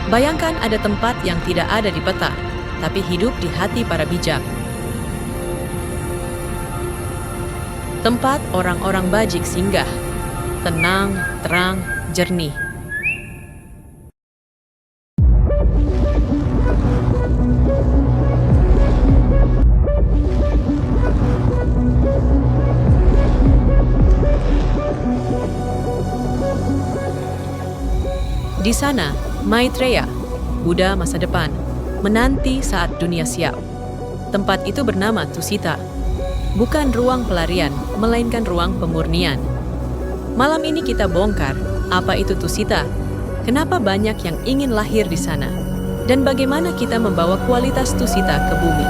Bayangkan ada tempat yang tidak ada di peta, tapi hidup di hati para bijak. Tempat orang-orang bajik singgah, tenang, terang, jernih. Di sana, Maitreya, Buddha masa depan, menanti saat dunia siap. Tempat itu bernama Tusita. Bukan ruang pelarian, melainkan ruang pemurnian. Malam ini kita bongkar, apa itu Tusita? Kenapa banyak yang ingin lahir di sana? Dan bagaimana kita membawa kualitas Tusita ke bumi?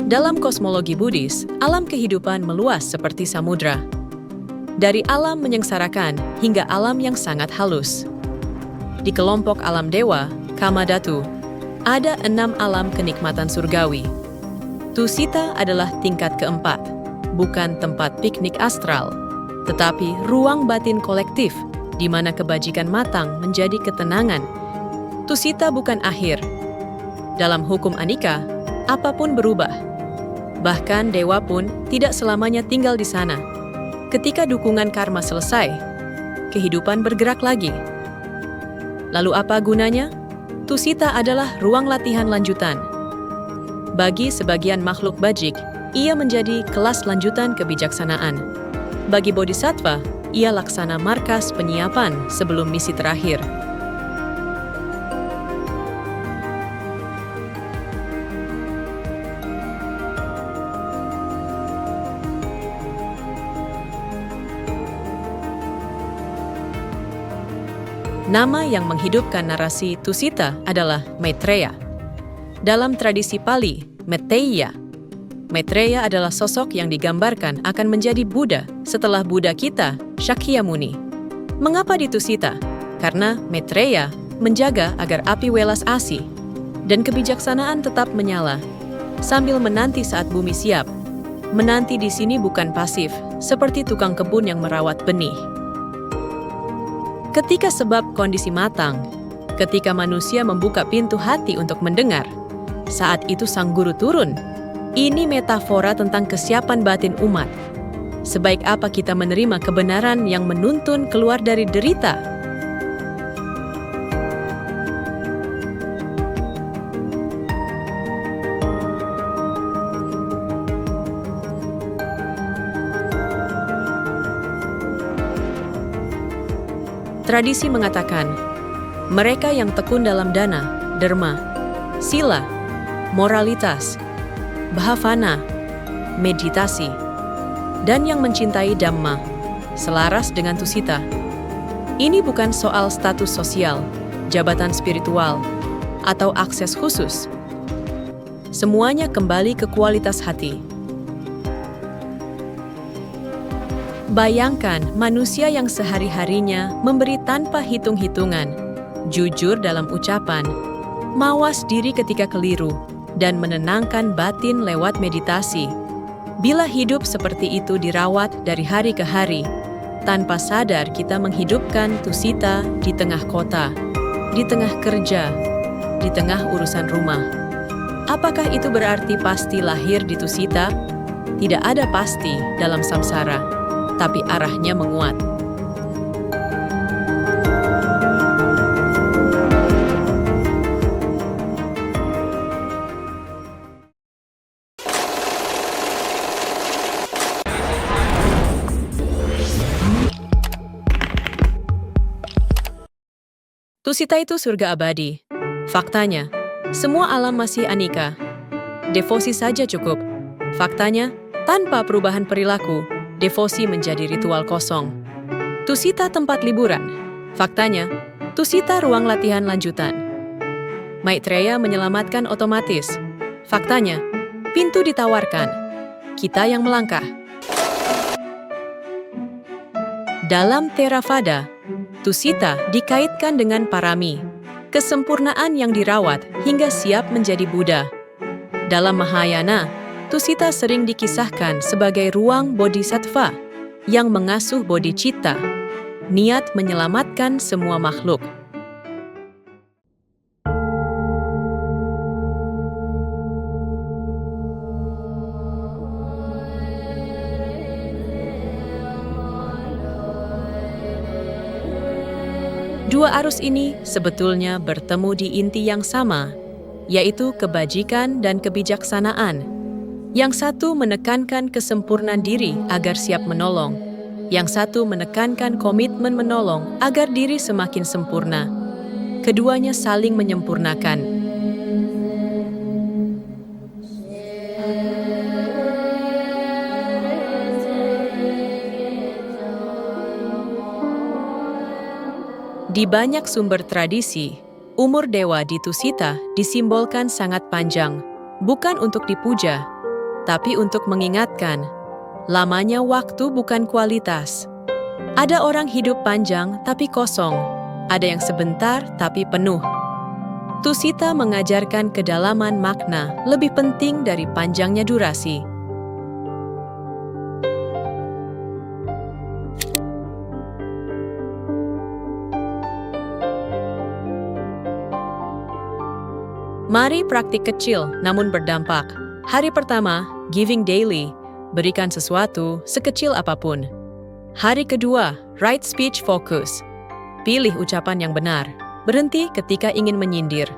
Dalam kosmologi Buddhis, alam kehidupan meluas seperti samudra. Dari alam menyengsarakan hingga alam yang sangat halus. Di kelompok alam dewa, Kamadhatu, ada 6 alam kenikmatan surgawi. Tusita adalah tingkat keempat, bukan tempat piknik astral, tetapi ruang batin kolektif di mana kebajikan matang menjadi ketenangan. Tusita bukan akhir. Dalam hukum Anika, apapun berubah. Bahkan dewa pun tidak selamanya tinggal di sana. Ketika dukungan karma selesai, kehidupan bergerak lagi. Lalu apa gunanya? Tusita adalah ruang latihan lanjutan. Bagi sebagian makhluk bajik, ia menjadi kelas lanjutan kebijaksanaan. Bagi bodhisattva, ia laksana markas penyiapan sebelum misi terakhir. Nama yang menghidupkan narasi Tusita adalah Maitreya. Dalam tradisi Pali, Maitreya. Maitreya adalah sosok yang digambarkan akan menjadi Buddha setelah Buddha kita, Shakyamuni. Mengapa di Tusita? Karena Maitreya menjaga agar api welas asih dan kebijaksanaan tetap menyala, sambil menanti saat bumi siap. Menanti di sini bukan pasif, seperti tukang kebun yang merawat benih. Ketika sebab kondisi matang, ketika manusia membuka pintu hati untuk mendengar, saat itu sang guru turun. Ini metafora tentang kesiapan batin umat. Sebaik apa kita menerima kebenaran yang menuntun keluar dari derita? Tradisi mengatakan, mereka yang tekun dalam dana, dharma, sila, moralitas, bhavana, meditasi, dan yang mencintai Dhamma, selaras dengan Tusita. Ini bukan soal status sosial, jabatan spiritual, atau akses khusus. Semuanya kembali ke kualitas hati. Bayangkan manusia yang sehari-harinya memberi tanpa hitung-hitungan, jujur dalam ucapan, mawas diri ketika keliru, dan menenangkan batin lewat meditasi. Bila hidup seperti itu dirawat dari hari ke hari, tanpa sadar kita menghidupkan Tusita di tengah kota, di tengah kerja, di tengah urusan rumah. Apakah itu berarti pasti lahir di Tusita? Tidak ada pasti dalam samsara, tapi arahnya menguat. Tusita itu surga abadi. Faktanya, semua alam masih anika. Devosi saja cukup. Faktanya, tanpa perubahan perilaku, devosi menjadi ritual kosong. Tusita tempat liburan. Faktanya, Tusita ruang latihan lanjutan. Maitreya menyelamatkan otomatis. Faktanya, pintu ditawarkan. Kita yang melangkah. Dalam Theravada, Tusita dikaitkan dengan parami, kesempurnaan yang dirawat hingga siap menjadi Buddha. Dalam Mahayana, Tusita sering dikisahkan sebagai ruang bodhisattva yang mengasuh bodhicitta, niat menyelamatkan semua makhluk. Dua arus ini sebetulnya bertemu di inti yang sama, yaitu kebajikan dan kebijaksanaan. Yang satu menekankan kesempurnaan diri agar siap menolong, yang satu menekankan komitmen menolong agar diri semakin sempurna. Keduanya saling menyempurnakan. Di banyak sumber tradisi, umur dewa di Tusita disimbolkan sangat panjang, bukan untuk dipuja, tapi untuk mengingatkan, lamanya waktu bukan kualitas. Ada orang hidup panjang tapi kosong, ada yang sebentar tapi penuh. Tusita mengajarkan kedalaman makna lebih penting dari panjangnya durasi. Mari praktik kecil namun berdampak. Hari pertama, giving daily, berikan sesuatu sekecil apapun. Hari kedua, right speech focus. Pilih ucapan yang benar, berhenti ketika ingin menyindir.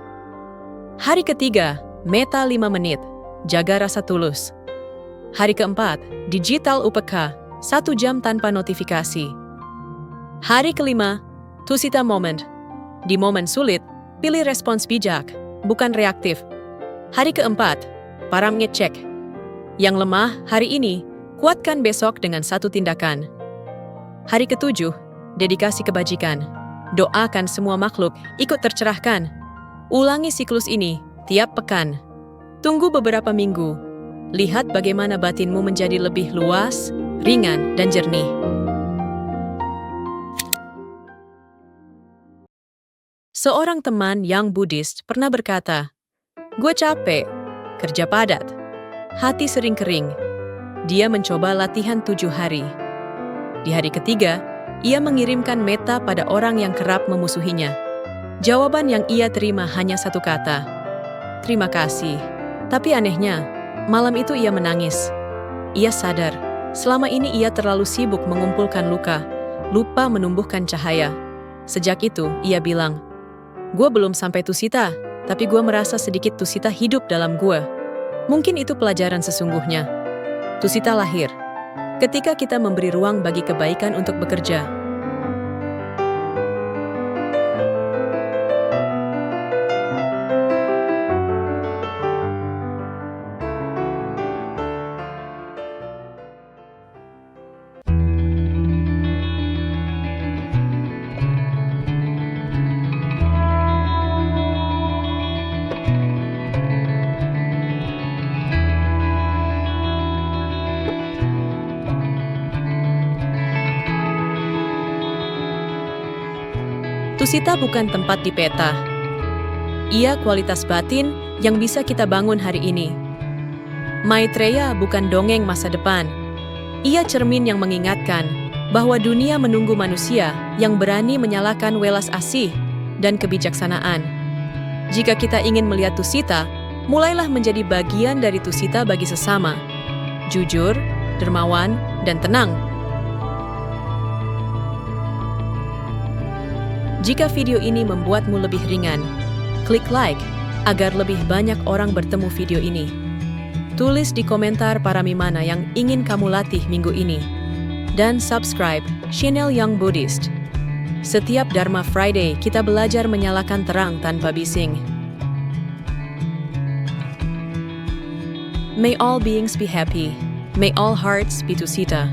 Hari ketiga, meta 5 menit, jaga rasa tulus. Hari keempat, digital upeka, 1 jam tanpa notifikasi. Hari kelima, Tusita moment. Di momen sulit, pilih respons bijak, bukan reaktif. Hari keempat, param ngecek. Yang lemah hari ini, kuatkan besok dengan 1 tindakan. Hari ketujuh, dedikasi kebajikan. Doakan semua makhluk ikut tercerahkan. Ulangi siklus ini tiap pekan. Tunggu beberapa minggu. Lihat bagaimana batinmu menjadi lebih luas, ringan, dan jernih. Seorang teman yang Buddhis pernah berkata, "Gue capek, kerja padat, hati sering kering." Dia mencoba latihan 7 hari. Di hari ketiga, ia mengirimkan meta pada orang yang kerap memusuhinya. Jawaban yang ia terima hanya 1 kata, "Terima kasih." Tapi anehnya, malam itu ia menangis. Ia sadar, selama ini ia terlalu sibuk mengumpulkan luka, lupa menumbuhkan cahaya. Sejak itu, ia bilang, "Gue belum sampai Tusita, tapi gue merasa sedikit Tusita hidup dalam gue." Mungkin itu pelajaran sesungguhnya. Tusita lahir ketika kita memberi ruang bagi kebaikan untuk bekerja. Tusita bukan tempat di peta. Ia kualitas batin yang bisa kita bangun hari ini. Maitreya bukan dongeng masa depan. Ia cermin yang mengingatkan bahwa dunia menunggu manusia yang berani menyalakan welas asih dan kebijaksanaan. Jika kita ingin melihat Tusita, mulailah menjadi bagian dari Tusita bagi sesama. Jujur, dermawan, dan tenang. Jika video ini membuatmu lebih ringan, klik like agar lebih banyak orang bertemu video ini. Tulis di komentar paramimana yang ingin kamu latih minggu ini. Dan subscribe channel Young Buddhist. Setiap Dharma Friday kita belajar menyalakan terang tanpa bising. May all beings be happy. May all hearts be Tusita.